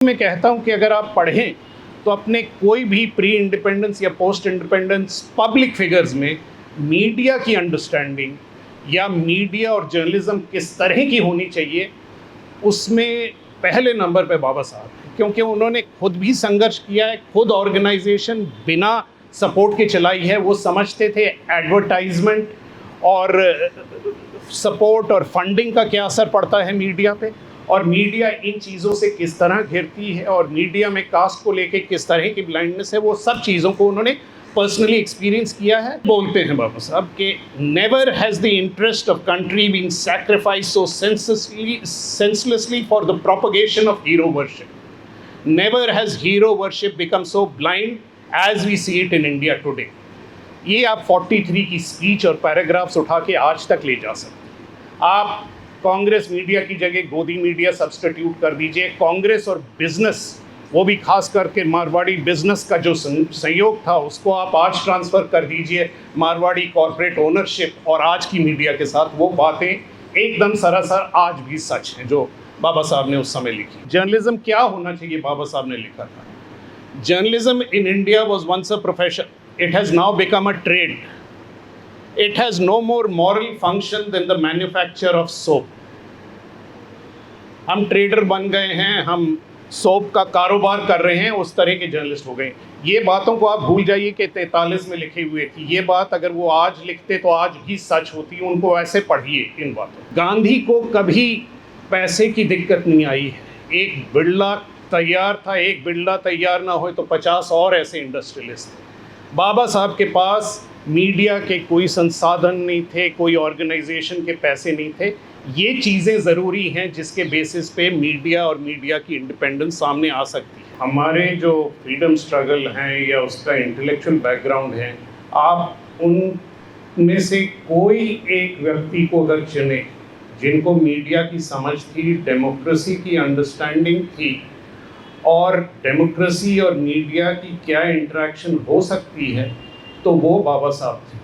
मैं कहता हूं कि अगर आप पढ़ें तो अपने कोई भी प्री इंडिपेंडेंस या पोस्ट इंडिपेंडेंस पब्लिक फिगर्स में मीडिया की अंडरस्टैंडिंग या मीडिया और जर्नलिज्म किस तरह की होनी चाहिए, उसमें पहले नंबर पे बाबा साहब हैं। क्योंकि उन्होंने खुद भी संघर्ष किया है, खुद ऑर्गेनाइजेशन बिना सपोर्ट के चलाई है। वो समझते थे एडवर्टाइजमेंट और सपोर्ट और फंडिंग का क्या असर पड़ता है मीडिया पे, और मीडिया इन चीज़ों से किस तरह घिरती है, और मीडिया में कास्ट को लेके किस तरह की ब्लाइंडनेस है। वो सब चीज़ों को उन्होंने पर्सनली एक्सपीरियंस किया है। बोलते हैं बाबा साहब कि never has the interest of country been sacrifice so senselessly for the propagation of hero worship. Never has hero worship become so blind as we see it in India today. ये आप 43 की speech और paragraphs उठा के आज तक ले जा सकते हैं। आप कांग्रेस मीडिया की जगह गोदी मीडिया सब्स्टिट्यूट कर दीजिए। कांग्रेस और बिजनेस, वो भी खास करके मारवाड़ी बिजनेस का जो संयोग था, उसको आप आज ट्रांसफ़र कर दीजिए मारवाड़ी कॉरपोरेट ओनरशिप, और आज की मीडिया के साथ वो बातें एकदम सरासर आज भी सच हैं जो बाबा साहब ने उस समय लिखी। जर्नलिज्म क्या होना चाहिए, बाबा साहब ने लिखा था, journalism in India was once a profession, it has now become a trade. It has no more moral function than the manufacture of soap. हम ट्रेडर बन गए हैं, हम सोप का कारोबार कर रहे हैं, उस तरह के जर्नलिस्ट हो गए। ये बातों को आप भूल जाइए कि 43 में लिखी हुई थी। ये बात अगर वो आज लिखते तो आज भी सच होती। उनको ऐसे पढ़िए इन बातों। गांधी को कभी पैसे की दिक्कत नहीं आई है। एक बिड़ला तैयार था, एक बिड़ला तैयार ना हो तो 50 और ऐसे इंडस्ट्रियलिस्ट थे। बाबा साहब के पास मीडिया के कोई संसाधन नहीं थे, कोई ऑर्गेनाइजेशन के पैसे नहीं थे। ये चीज़ें ज़रूरी हैं जिसके बेसिस पे मीडिया और मीडिया की इंडिपेंडेंस सामने आ सकती है। हमारे जो फ्रीडम स्ट्रगल हैं या उसका इंटेलेक्चुअल बैकग्राउंड है, आप उनमें से कोई एक व्यक्ति को अगर चुने जिनको मीडिया की समझ थी, डेमोक्रेसी की अंडरस्टैंडिंग थी, और डेमोक्रेसी और मीडिया की क्या इंटरेक्शन हो सकती है, तो वो बाबा साहब थे।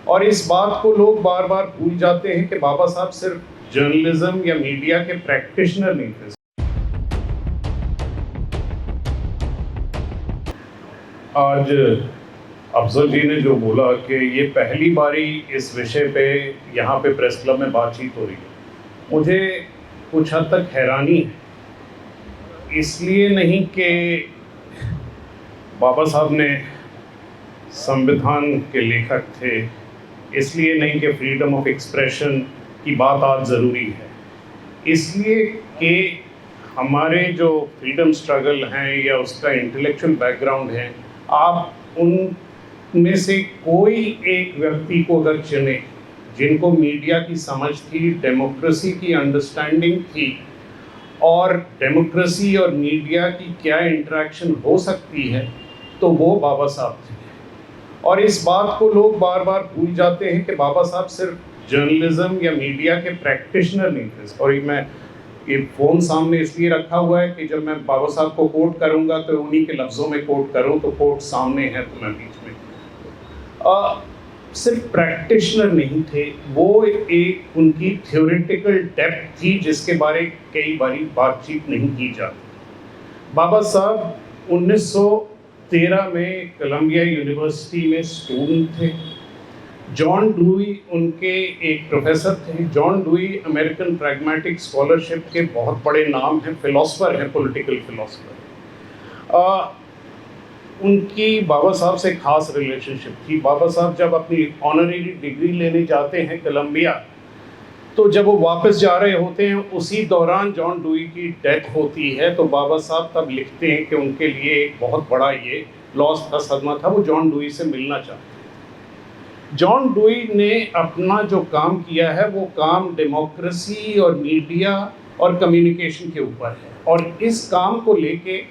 और इस बात को लोग बार बार भूल जाते हैं कि बाबा साहब सिर्फ जर्नलिज्म या मीडिया के प्रैक्टिशनर नहीं थे। आज अफजल जी ने जो बोला कि ये पहली बारी इस विषय पे यहाँ पे प्रेस क्लब में बातचीत हो रही है, मुझे कुछ हद तक हैरानी है। इसलिए नहीं कि बाबा साहब ने संविधान के लेखक थे, इसलिए नहीं कि फ्रीडम ऑफ एक्सप्रेशन की बात आज ज़रूरी है, इसलिए कि हमारे जो फ्रीडम स्ट्रगल हैं या उसका इंटेलेक्चुअल बैकग्राउंड है, आप उनमें से कोई एक व्यक्ति को अगर चुने जिनको मीडिया की समझ थी, डेमोक्रेसी की अंडरस्टैंडिंग थी, और डेमोक्रेसी और मीडिया की क्या इंटरेक्शन हो सकती है, तो वो बाबा साहब थे। और इस बात को लोग बार बार भूल जाते हैं कि बाबा साहब सिर्फ जर्नलिज्म या मीडिया के प्रैक्टिशनर नहीं थे। और मैं ये फ़ोन सामने इसलिए रखा हुआ है कि जब मैं बाबा साहब को कोट करूंगा तो उन्हीं के लफ्ज़ों में कोट करूं, तो कोट सामने है तो मैं बीच में। सिर्फ प्रैक्टिशनर नहीं थे वो, एक उनकी थ्योरेटिकल डेप्थ थी जिसके बारे कई बारी बातचीत नहीं की जाती। बाबा साहब 1913 में कोलंबिया यूनिवर्सिटी में स्टूडेंट थे। जॉन डुई उनके एक प्रोफेसर थे। John dewy American pragmatic scholarship के बहुत बड़े नाम हैं, फिलोसफर हैं, पॉलिटिकल फिलोसफर। उनकी बाबा साहब से खास रिलेशनशिप थी। बाबा साहब जब अपनी ऑनररी डिग्री लेने जाते हैं कोलंबिया, तो जब वो वापस जा रहे होते हैं उसी दौरान जॉन डुई की डेथ होती है। तो बाबा साहब तब लिखते हैं कि उनके लिए एक बहुत बड़ा ये लॉस था, सदमा था, वो जॉन डुई से मिलना चाहते हैं। जॉन डुई ने अपना जो काम किया है वो काम डेमोक्रेसी और मीडिया और कम्युनिकेशन के ऊपर है, और इस काम को लेके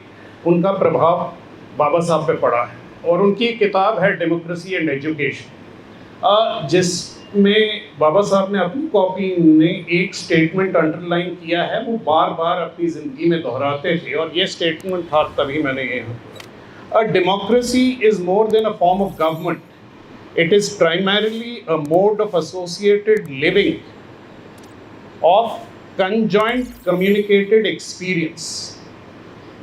उनका प्रभाव बाबा साहब पे पड़ा है। और उनकी किताब है डेमोक्रेसी एंड एजुकेशन, जिसमें बाबा साहब ने अपनी कॉपी में एक स्टेटमेंट अंडरलाइन किया है, वो बार बार अपनी ज़िंदगी में दोहराते थे, और ये स्टेटमेंट था, तभी मैंने ये democracy is more than a form of government, it is primarily a mode of associated living of conjoint communicated experience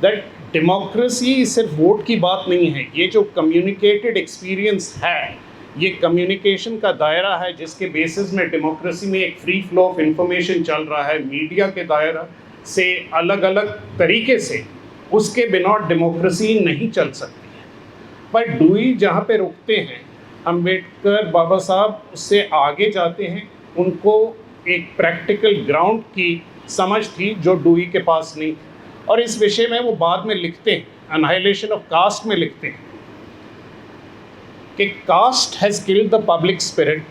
that democracy सिर्फ वोट की बात नहीं है, ये जो कम्युनिकेटेड एक्सपीरियंस है, ये कम्युनिकेशन का दायरा है जिसके बेसिस में डेमोक्रेसी में एक फ्री फ्लो ऑफ इंफॉर्मेशन चल रहा है, मीडिया के दायरा से अलग अलग तरीके से, उसके बिना डेमोक्रेसी नहीं चल सकती है। पर डूई जहाँ पे रुकते हैं, अंबेडकर बाबा साहब उससे आगे जाते हैं, उनको एक प्रैक्टिकल ग्राउंड की समझ थी जो डूई के पास नहीं थी, और इस विषय में वो बाद में लिखते हैं, अनहाइलेशन ऑफ कास्ट में लिखते हैं कि caste has killed the public spirit,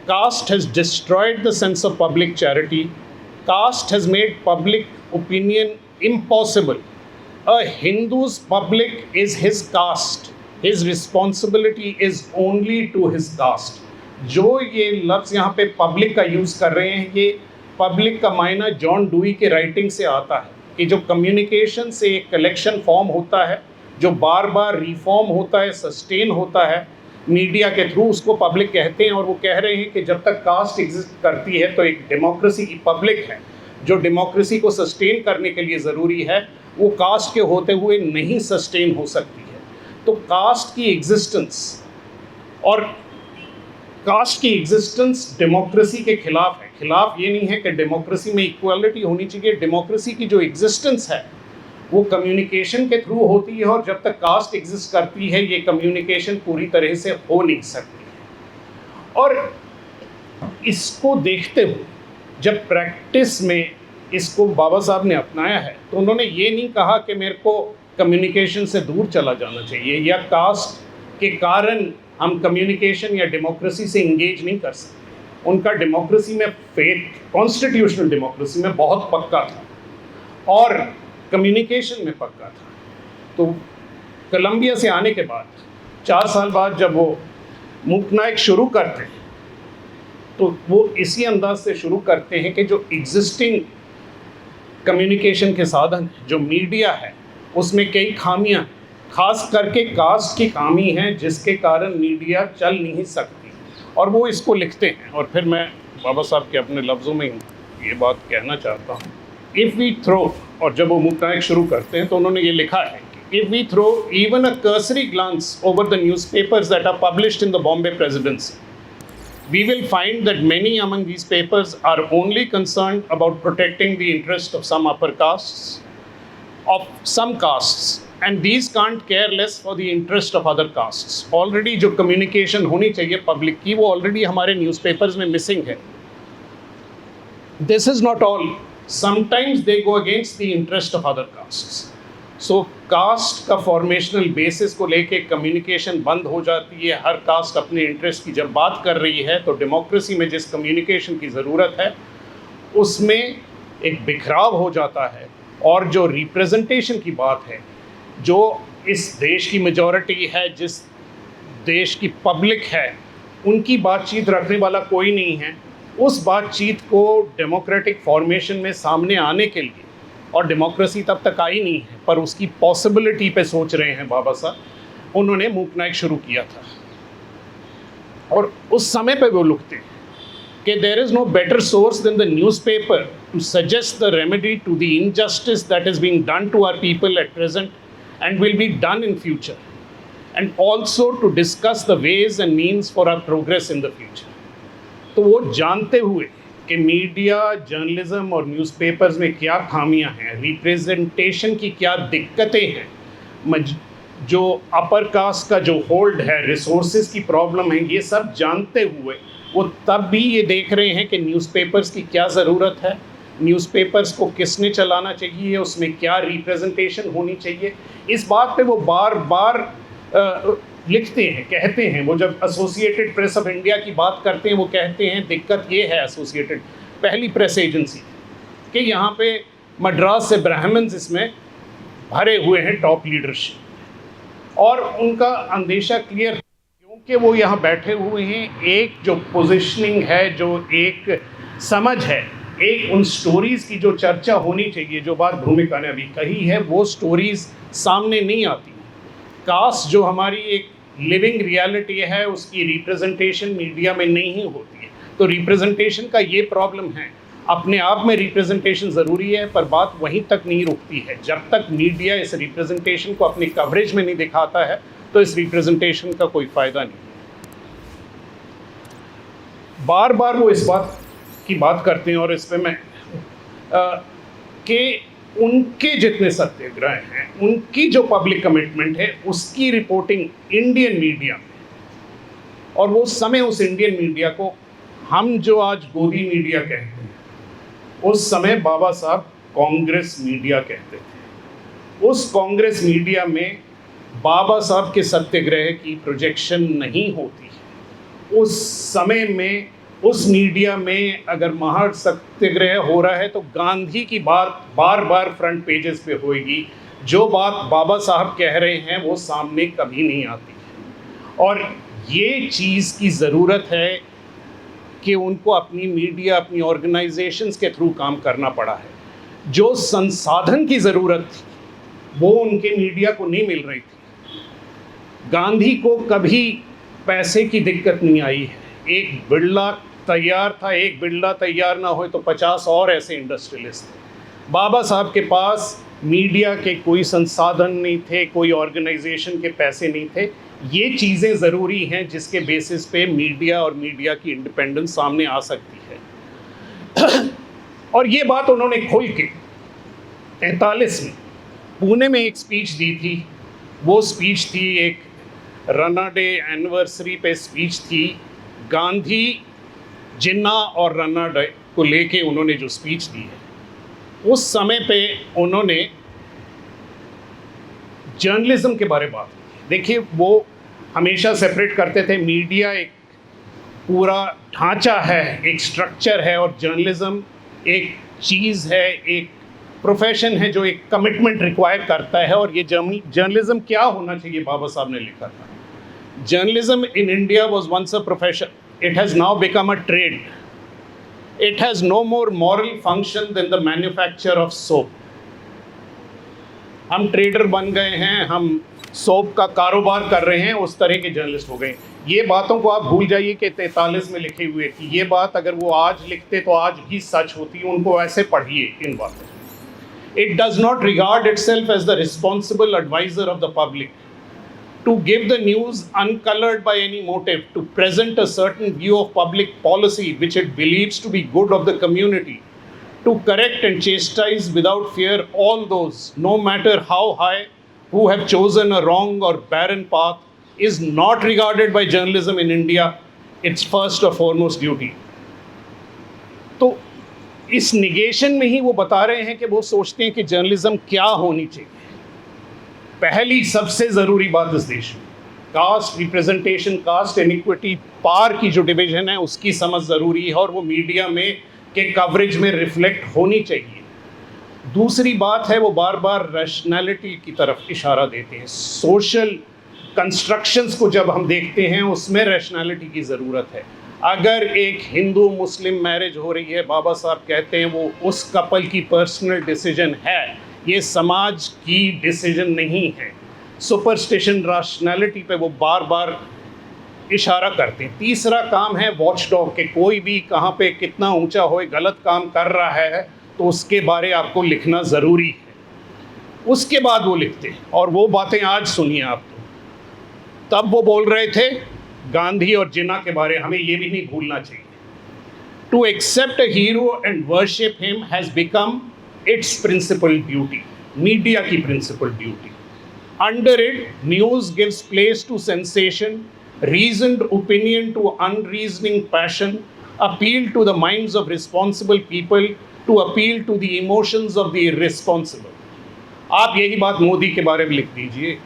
caste has destroyed the sense of public charity, caste has made public opinion impossible, a Hindu's public is his caste, his responsibility is only to his caste. जो ये लफ्ज़ यहाँ पे public का use कर रहे हैं, ये पब्लिक का मायना जॉन डूई के राइटिंग से आता है कि जो कम्युनिकेशन से एक कलेक्शन फॉर्म होता है, जो बार बार रिफॉर्म होता है, सस्टेन होता है मीडिया के थ्रू, उसको पब्लिक कहते हैं। और वो कह रहे हैं कि जब तक कास्ट एग्जिस्ट करती है तो एक डेमोक्रेसी की पब्लिक है, जो डेमोक्रेसी को सस्टेन करने के लिए ज़रूरी है, वो कास्ट के होते हुए नहीं सस्टेन हो सकती है। तो कास्ट की एग्जिस्टेंस और कास्ट की एग्जिस्टेंस डेमोक्रेसी के खिलाफ है। खिलाफ ये नहीं है कि डेमोक्रेसी में इक्वालिटी होनी चाहिए, डेमोक्रेसी की जो एग्जिस्टेंस है वो कम्युनिकेशन के थ्रू होती है, और जब तक कास्ट एग्जिस्ट करती है ये कम्युनिकेशन पूरी तरह से हो नहीं सकती है। और इसको देखते हुए जब प्रैक्टिस में इसको बाबा साहब ने अपनाया है, तो उन्होंने ये नहीं कहा कि मेरे को कम्युनिकेशन से दूर चला जाना चाहिए या कास्ट के कारण हम कम्युनिकेशन या डेमोक्रेसी से इंगेज नहीं कर सकते। उनका डेमोक्रेसी में फेथ, कॉन्स्टिट्यूशनल डेमोक्रेसी में बहुत पक्का था और कम्युनिकेशन में पक्का था। तो कोलंबिया से आने के बाद 4 साल बाद जब वो मूकनायक शुरू करते हैं, तो वो इसी अंदाज से शुरू करते हैं कि जो एग्जिस्टिंग कम्युनिकेशन के साधन है, जो मीडिया है, उसमें कई खामियां, खास करके कास्ट की खामी है जिसके कारण मीडिया चल नहीं सकती। और वो इसको लिखते हैं, और फिर मैं बाबा साहब के अपने लफ्ज़ों में ये बात कहना चाहता हूँ। इफ़ वी थ्रो, और जब वो मूकनायक शुरू करते हैं तो उन्होंने ये लिखा है कि if we throw even a cursory glance over the newspapers that are published in the Bombay presidency, we will find that many among these papers are only concerned about protecting the interest of some upper castes, of some castes, and these can't care less for the interest of other castes. Already जो communication होनी चाहिए public की, वो already हमारे newspapers में missing है. This is not all. Sometimes they go against the interest of other castes. So caste का formational basis को लेके कम्युनिकेशन बंद हो जाती है। हर कास्ट अपने इंटरेस्ट की जब बात कर रही है तो डेमोक्रेसी में जिस कम्युनिकेशन की ज़रूरत है उसमें एक बिखराव हो जाता है। और जो रिप्रेजेंटेशन की बात है, जो इस देश की मेजॉरिटी है, जिस देश की पब्लिक है, उनकी बातचीत रखने वाला कोई नहीं है। उस बातचीत को डेमोक्रेटिक फॉर्मेशन में सामने आने के लिए, और डेमोक्रेसी तब तक आई नहीं है पर उसकी पॉसिबिलिटी पे सोच रहे हैं बाबा साहब, उन्होंने मूकनायक शुरू किया था। और उस समय पे वो लिखते हैं कि there is no better source than the newspaper to suggest the remedy to the injustice that is being done to our people at present and will be done in future, and also to discuss the ways and means for our progress in the future. तो वो जानते हुए कि media, journalism और newspapers में क्या खामियां हैं, रिप्रेजेंटेशन की क्या दिक्कतें हैं, जो अपर कास्ट का जो होल्ड है, रिसोर्सेज की प्रॉब्लम है, ये सब जानते हुए वो तब भी ये देख रहे हैं कि न्यूज़पेपर्स की क्या ज़रूरत है, न्यूज़पेपर्स को किसने चलाना चाहिए, उसमें क्या रिप्रेजेंटेशन होनी चाहिए। इस बात पे वो बार बार लिखते हैं, कहते हैं। वो जब एसोसिएटेड प्रेस ऑफ इंडिया की बात करते हैं वो कहते हैं दिक्कत ये है एसोसिएटेड, पहली प्रेस एजेंसी, कि यहाँ पे मद्रास से ब्राह्मण्स इसमें भरे हुए हैं टॉप लीडरशिप, और उनका अंदेशा क्लियर क्योंकि वो यहाँ बैठे हुए हैं। एक जो पोजिशनिंग है, जो एक समझ है, एक उन स्टोरीज़ की जो चर्चा होनी चाहिए, जो बात भूमिका ने अभी कही है, वो स्टोरीज़ सामने नहीं आती। कास्ट जो हमारी एक लिविंग रियलिटी है, उसकी रिप्रेजेंटेशन मीडिया में नहीं होती है। तो रिप्रेजेंटेशन का ये प्रॉब्लम है। अपने आप में रिप्रेजेंटेशन ज़रूरी है, पर बात वहीं तक नहीं रुकती है। जब तक मीडिया इस रिप्रेजेंटेशन को अपनी कवरेज में नहीं दिखाता है तो इस रिप्रेजेंटेशन का कोई फ़ायदा नहीं। बार बार वो इस बात की बात करते हैं, और इस पे मैं कि उनके जितने सत्याग्रह हैं, उनकी जो पब्लिक कमिटमेंट है, उसकी रिपोर्टिंग इंडियन मीडिया में, और वो समय उस इंडियन मीडिया को हम जो आज गोदी मीडिया कहते हैं, उस समय बाबा साहब कांग्रेस मीडिया कहते थे। उस कांग्रेस मीडिया में बाबा साहब के सत्याग्रह की प्रोजेक्शन नहीं होती है। उस समय में उस मीडिया में अगर महान सत्याग्रह हो रहा है तो गांधी की बात बार बार फ्रंट पेजेस पे होएगी। जो बात बाबा साहब कह रहे हैं वो सामने कभी नहीं आती है, और ये चीज़ की ज़रूरत है कि उनको अपनी मीडिया, अपनी ऑर्गेनाइजेशंस के थ्रू काम करना पड़ा है। जो संसाधन की ज़रूरत थी वो उनके मीडिया को नहीं मिल रही थी। गांधी को कभी पैसे की दिक्कत नहीं आई है। एक बिरला तैयार था, एक बिरला तैयार ना हो तो 50 और ऐसे इंडस्ट्रियलिस्ट थे। बाबा साहब के पास मीडिया के कोई संसाधन नहीं थे, कोई ऑर्गेनाइजेशन के पैसे नहीं थे। ये चीज़ें ज़रूरी हैं जिसके बेसिस पे मीडिया और मीडिया की इंडिपेंडेंस सामने आ सकती है। और ये बात उन्होंने खोल के 43 में पुणे में एक स्पीच दी थी। वो स्पीच थी एक रन्ना डे एनिवर्सरी पे स्पीच थी। गांधी, जिन्ना और रन्ना डे को लेके उन्होंने जो स्पीच दी है, उस समय पे उन्होंने जर्नलिज्म के बारे में बात की। देखिए, वो हमेशा सेपरेट करते थे, मीडिया एक पूरा ढांचा है, एक स्ट्रक्चर है, और जर्नलिज्म एक चीज़ है, एक प्रोफेशन है जो एक कमिटमेंट रिक्वायर करता है। और ये जर्नलिज्म क्या होना चाहिए, बाबा साहब ने लिखा था, journalism in India was once a profession, it has now become a trade, it has no more moral function than the manufacture of soap. हम ट्रेडर बन गए हैं, हम सोप का कारोबार कर रहे हैं, उस तरह के जर्नलिस्ट हो गए। ये बातों को आप भूल जाइए कि 43 में लिखी हुई थी। ये बात अगर वो आज लिखते तो आज भी सच होती। उनको ऐसे पढ़िए इन बातों। It does not regard itself as the responsible advisor of the public, to give the news uncolored by any motive, to present a certain view of public policy which it believes to be good of the community, to correct and chastise without fear all those, no matter how high, who have chosen a wrong or barren path, is not regarded by journalism in India its first or foremost duty. तो इस negation में ही वो बता रहे हैं कि वो सोचते हैं कि जर्नलिज्म क्या होनी चाहिए। पहली सबसे ज़रूरी बात इस देश में कास्ट रिप्रेजेंटेशन, कास्ट इनइक्विटी, पार की जो डिवीजन है उसकी समझ ज़रूरी है, और वो मीडिया में के कवरेज में रिफ्लेक्ट होनी चाहिए। दूसरी बात है, वो बार बार रैशनैलिटी की तरफ इशारा देते हैं। सोशल कंस्ट्रक्शंस को जब हम देखते हैं उसमें रैशनैलिटी की ज़रूरत है। अगर एक हिंदू मुस्लिम मैरिज हो रही है, बाबा साहब कहते हैं वो उस कपल की पर्सनल डिसीजन है, ये समाज की डिसीजन नहीं है। सुपरस्टिशन, रैशनैलिटी पे वो बार बार इशारा करते हैं। तीसरा काम है वॉचडॉग के, कोई भी कहाँ पे कितना ऊंचा होए गलत काम कर रहा है तो उसके बारे आपको लिखना ज़रूरी है। उसके बाद वो लिखते हैं, और वो बातें आज सुनिए आप। तो तब वो बोल रहे थे गांधी और जिन्ना के बारे, हमें ये भी नहीं भूलना चाहिए। To accept a hero and worship him has become its principal duty, media की principal duty. Under it news gives place to sensation, reasoned opinion to unreasoning passion, appeal to the minds of responsible people to appeal to the emotions of the irresponsible. आप यही बात मोदी के बारे में लिख दीजिए,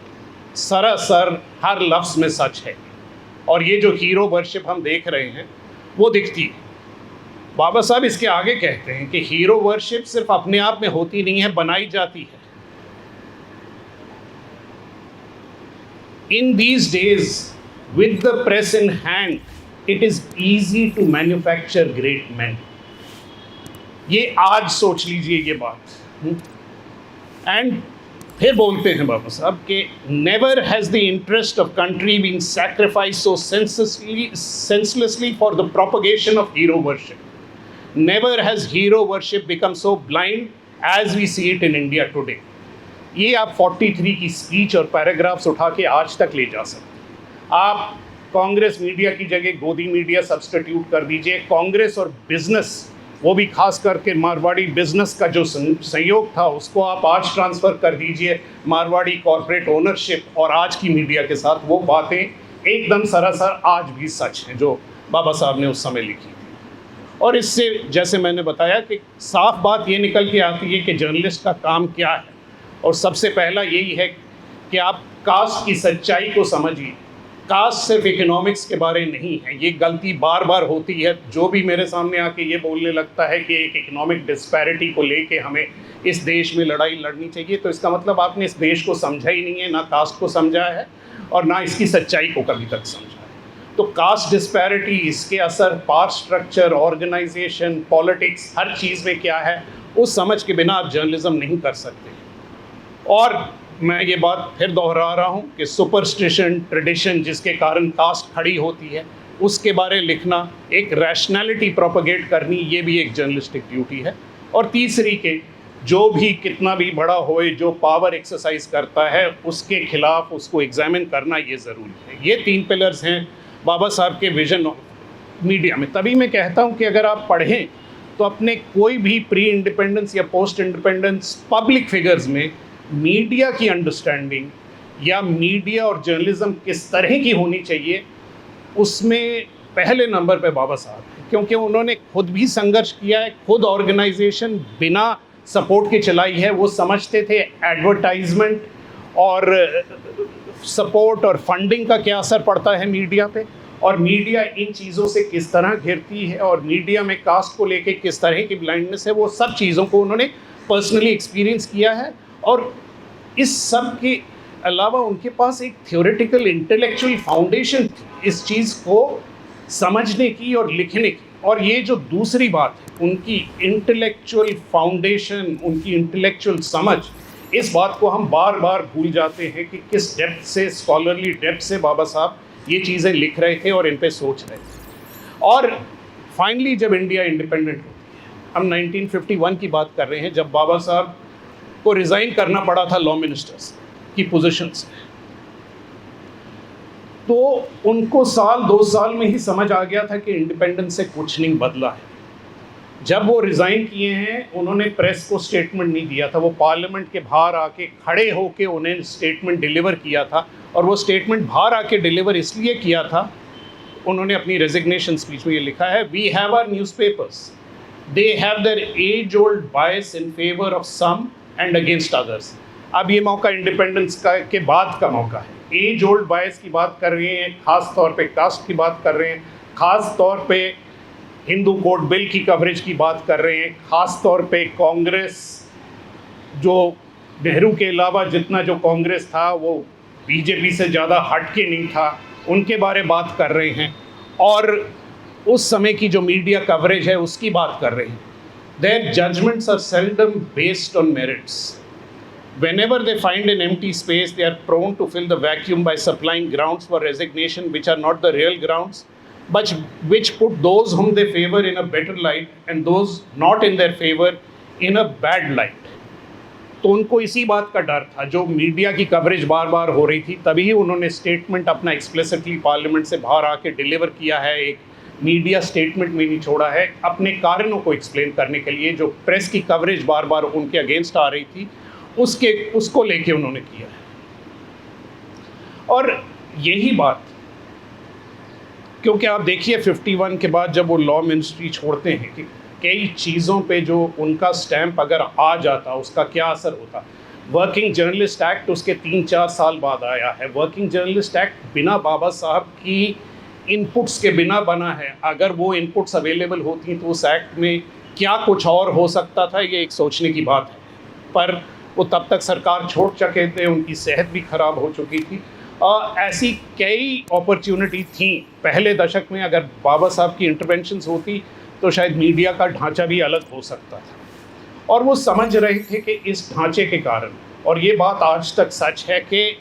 सरासर हर लफ्ज़ में सच है। और ये जो हीरो वर्शिप हम देख रहे हैं वो दिखती है। बाबा साहब इसके आगे कहते हैं कि हीरो वर्शिप सिर्फ अपने आप में होती नहीं है, बनाई जाती है। In these days, with the press in hand, it is easy to manufacture great men. ये आज सोच लीजिए ये बात। एंड फिर बोलते हैं बाबा साहब कि never has the interest of country been sacrifice so senselessly for the propagation of hero worship. Never has hero worship become so blind as we see it in India today. ये आप 43 की speech और paragraphs उठा के आज तक ले जा सकते। आप कांग्रेस मीडिया की जगह गोदी मीडिया सब्सटीट्यूट कर दीजिए। कांग्रेस और बिजनेस, वो भी खास करके मारवाड़ी बिजनेस का जो संयोग था, उसको आप आज ट्रांसफ़र कर दीजिए मारवाड़ी कॉरपोरेट ओनरशिप और आज की मीडिया के साथ। वो बातें एकदम सरासर आज भी सच हैं जो बाबा साहब ने उस समय लिखी थी। और इससे जैसे मैंने बताया कि साफ बात ये निकल के आती है कि जर्नलिस्ट का काम क्या है, और सबसे पहला यही है कि आप कास्ट की सच्चाई को समझिए। कास्ट सिर्फ इकोनॉमिक्स के बारे नहीं है। ये गलती बार बार होती है। जो भी मेरे सामने आके ये बोलने लगता है कि एक इकोनॉमिक डिस्पैरिटी को लेके हमें इस देश में लड़ाई लड़नी चाहिए, तो इसका मतलब आपने इस देश को समझा ही नहीं है, ना कास्ट को समझा है और ना इसकी सच्चाई को कभी तक समझा है। तो कास्ट डिस्पैरिटी, इसके असर पावर स्ट्रक्चर, ऑर्गेनाइजेशन, पॉलिटिक्स, हर चीज़ में क्या है, उस समझ के बिना आप जर्नलिज्म नहीं कर सकते। और मैं ये बात फिर दोहरा रहा हूँ कि सुपरस्टिशन, ट्रेडिशन जिसके कारण कास्ट खड़ी होती है, उसके बारे लिखना, एक रैशनैलिटी प्रोपगेट करनी, ये भी एक जर्नलिस्टिक ड्यूटी है। और तीसरी के जो भी कितना भी बड़ा होए, जो पावर एक्सरसाइज करता है, उसके खिलाफ उसको एग्जामिन करना ये ज़रूरी है। ये 3 पिलर्स हैं बाबा साहब के विजन मीडिया में। तभी मैं कहता हूँ कि अगर आप पढ़ें तो अपने कोई भी प्री इंडिपेंडेंस या पोस्ट इंडिपेंडेंस पब्लिक फिगर्स में मीडिया की अंडरस्टैंडिंग या मीडिया और जर्नलिज्म किस तरह की होनी चाहिए, उसमें पहले नंबर पे बाबा साहब हैं। क्योंकि उन्होंने खुद भी संघर्ष किया है, खुद ऑर्गेनाइजेशन बिना सपोर्ट के चलाई है। वो समझते थे एडवर्टाइजमेंट और सपोर्ट और फंडिंग का क्या असर पड़ता है मीडिया पे, और मीडिया इन चीज़ों से किस तरह घिरती है, और मीडिया में कास्ट को लेके किस तरह की ब्लाइंडनेस है। वो सब चीज़ों को उन्होंने पर्सनली एक्सपीरियंस किया है। और इस सब के अलावा उनके पास एक थ्योरेटिकल इंटेलेक्चुअल फाउंडेशन थी इस चीज़ को समझने की और लिखने की। और ये जो दूसरी बात है, उनकी इंटेलेक्चुअल फाउंडेशन, उनकी इंटेलेक्चुअल समझ, इस बात को हम बार बार भूल जाते हैं कि किस डेप्थ से, स्कॉलरली डेप्थ से बाबा साहब ये चीज़ें लिख रहे थे और इन पे सोच रहे थे। और फाइनली जब इंडिया इंडिपेंडेंट होती है, हम 1951 की बात कर रहे हैं, जब बाबा साहब को रिज़ाइन करना पड़ा था लॉ मिनिस्टर्स की पोजीशन से, तो उनको साल 2 साल में ही समझ आ गया था कि इंडिपेंडेंस से कुछ नहीं बदला है। जब वो रिज़ाइन किए हैं, उन्होंने प्रेस को स्टेटमेंट नहीं दिया था। वो पार्लियामेंट के बाहर आके खड़े होके उन्हें स्टेटमेंट डिलीवर किया था। और वो स्टेटमेंट बाहर आके डिलीवर इसलिए किया था, उन्होंने अपनी रेजिग्नेशन स्पीच में ये लिखा है, we have our newspapers, they have their age old bias in favour of some and against others. अब ये मौका इंडिपेंडेंस का के बाद का मौका है। एज ओल्ड बायस की बात कर रहे हैं, ख़ास तौर पे कास्ट की बात कर रहे हैं, ख़ास तौर पे हिंदू कोड बिल की कवरेज की बात कर रहे हैं, ख़ास तौर पे कांग्रेस, जो नेहरू के अलावा जितना जो कांग्रेस था वो बीजेपी से ज़्यादा हटके नहीं था, उनके बारे बात कर रहे हैं। और उस समय की जो मीडिया कवरेज है उसकी बात कर रहे हैं। Their judgments are seldom based on merits. Whenever they find an empty space, they are prone to fill the vacuum by supplying grounds for resignation which are not the real grounds, but which put those whom they favor in a better light and those not in their favor in a bad light. तो उनको इसी बात का डर था, जो media की coverage बार बार हो रही थी, तभी उन्होंने स्टेटमेंट अपना एक्सप्लिसिटली पार्लियामेंट से बाहर आके डिलीवर किया है। एक मीडिया स्टेटमेंट में नहीं छोड़ा है अपने कारणों को एक्सप्लेन करने के लिए। जो प्रेस की कवरेज बार बार उनके अगेंस्ट आ रही थी, उसको लेके उन्होंने किया है। और यही बात, क्योंकि आप देखिए 51 के बाद जब वो लॉ मिनिस्ट्री छोड़ते हैं कि कई चीज़ों पे जो उनका स्टैंप अगर आ जाता, उसका क्या असर होता। वर्किंग जर्नलिस्ट एक्ट उसके 3-4 साल बाद आया है। वर्किंग जर्नलिस्ट एक्ट बिना बाबा साहब की इनपुट्स के बिना बना है। अगर वो इनपुट्स अवेलेबल होती तो उस एक्ट में क्या कुछ और हो सकता था, ये एक सोचने की बात है। पर वो तब तक सरकार छोड़ चुके थे, उनकी सेहत भी ख़राब हो चुकी थी। ऐसी कई अपॉर्चुनिटी थी पहले दशक में, अगर बाबा साहब की इंटरवेंशंस होती तो शायद मीडिया का ढांचा भी अलग हो सकता था। और वो समझ रहे थे कि इस ढांचे के कारण, और ये बात आज तक सच है कि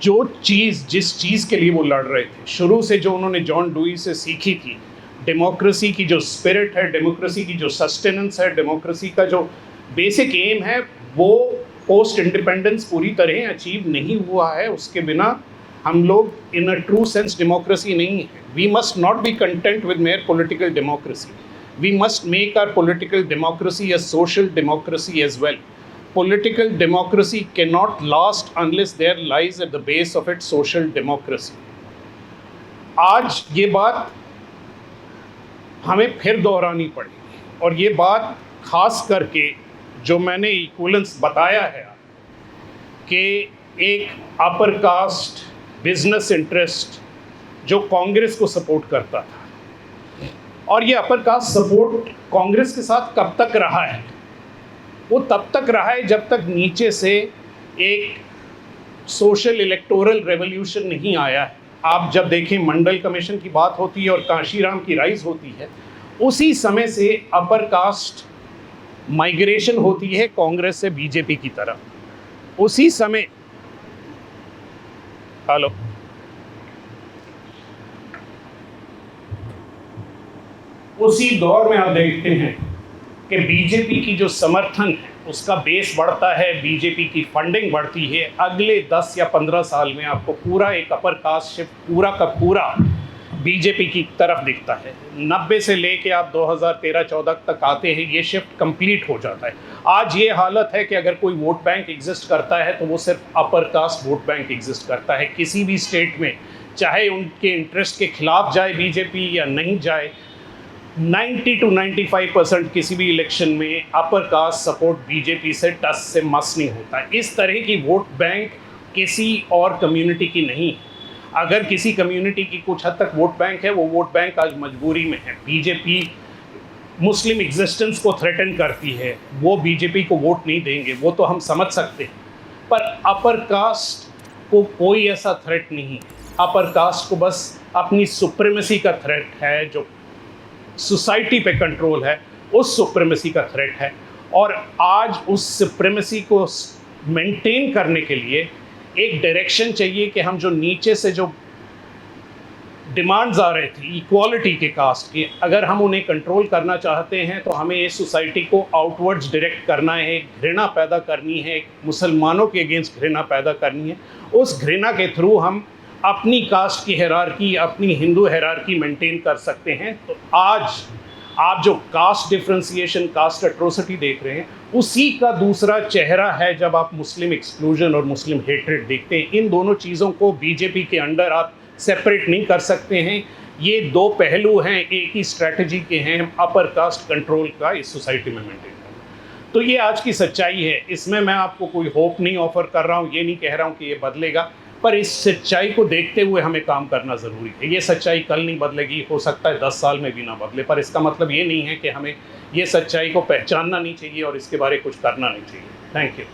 जिस चीज़ के लिए वो लड़ रहे थे, शुरू से जो उन्होंने जॉन डुई से सीखी थी, डेमोक्रेसी की जो स्पिरिट है, डेमोक्रेसी की जो सस्टेनेंस है, डेमोक्रेसी का जो बेसिक एम है, वो पोस्ट इंडिपेंडेंस पूरी तरह अचीव नहीं हुआ है। उसके बिना हम लोग in a true sense democracy नहीं है। We must not be content with mere political democracy, we must make our political democracy a social democracy as well. Political democracy cannot last unless there lies at the base of it social democracy. आज ये बात हमें फिर दोहरानी पड़ेगी, और ये बात खास करके जो मैंने इक्विवेलेंस बताया है कि एक अपर कास्ट बिजनेस इंटरेस्ट जो कांग्रेस को सपोर्ट करता था, और ये अपर कास्ट सपोर्ट कांग्रेस के साथ कब तक रहा है? वो तब तक रहा है जब तक नीचे से एक सोशल इलेक्टोरल रेवोल्यूशन नहीं आया है। आप जब देखें मंडल कमीशन की बात होती है और कांशीराम की राइज होती है, उसी समय से अपर कास्ट माइग्रेशन होती है कांग्रेस से बीजेपी की तरफ। उसी समय हेलो उसी दौर में आप देखते हैं कि बीजेपी की जो समर्थन है उसका बेस बढ़ता है, बीजेपी की फंडिंग बढ़ती है। अगले 10 या 15 साल में आपको पूरा एक अपर कास्ट शिफ्ट पूरा का पूरा बीजेपी की तरफ दिखता है। 90 से लेके आप 2013-14 तक आते हैं, ये शिफ्ट कंप्लीट हो जाता है। आज ये हालत है कि अगर कोई वोट बैंक एग्जिस्ट करता है तो वो सिर्फ upper caste vote bank exist करता है। किसी भी स्टेट में चाहे उनके इंटरेस्ट के खिलाफ जाए बीजेपी या नहीं जाए, 90 to 95% किसी भी इलेक्शन में अपर कास्ट सपोर्ट बीजेपी से टस से मस नहीं होता है। इस तरह की वोट बैंक किसी और कम्युनिटी की नहीं। अगर किसी कम्युनिटी की कुछ हद तक वोट बैंक है, वो वोट बैंक आज मजबूरी में है। बीजेपी मुस्लिम एग्जिस्टेंस को थ्रेटन करती है, वो बीजेपी को वोट नहीं देंगे, वो तो हम समझ सकते हैं। पर अपर कास्ट को कोई ऐसा थ्रेट नहीं है। अपर कास्ट को बस अपनी सुप्रीमेसी का थ्रेट है, जो सोसाइटी पे कंट्रोल है, उस सुप्रीमेसी का थ्रेट है। और आज उस सुप्रीमेसी को मेंटेन करने के लिए एक डायरेक्शन चाहिए कि हम जो नीचे से जो डिमांड्स आ रहे थे इक्वालिटी के कास्ट के, अगर हम उन्हें कंट्रोल करना चाहते हैं तो हमें इस सोसाइटी को आउटवर्ड्स डायरेक्ट करना है, घृणा पैदा करनी है, मुसलमानों के अगेंस्ट घृणा पैदा करनी है। उस घृणा के थ्रू हम अपनी कास्ट की हायरार्की, अपनी हिंदू हायरार्की मेंटेन कर सकते हैं। तो आज आप जो कास्ट डिफरेंशिएशन, कास्ट एट्रोसिटी देख रहे हैं, उसी का दूसरा चेहरा है जब आप मुस्लिम एक्सक्लूजन और मुस्लिम हेट्रेड देखते हैं। इन दोनों चीज़ों को बीजेपी के अंडर आप सेपरेट नहीं कर सकते हैं। ये दो पहलू हैं एक ही स्ट्रैटेजी के हैं, अपर कास्ट कंट्रोल का इस सोसाइटी में मेंटेन करना। तो ये आज की सच्चाई है। इसमें मैं आपको कोई होप नहीं ऑफर कर रहा हूँ, ये नहीं कह रहा हूँ कि ये बदलेगा, पर इस सच्चाई को देखते हुए हमें काम करना ज़रूरी है। ये सच्चाई कल नहीं बदलेगी, हो सकता है 10 साल में भी ना बदले, पर इसका मतलब ये नहीं है कि हमें ये सच्चाई को पहचानना नहीं चाहिए और इसके बारे कुछ करना नहीं चाहिए। Thank you.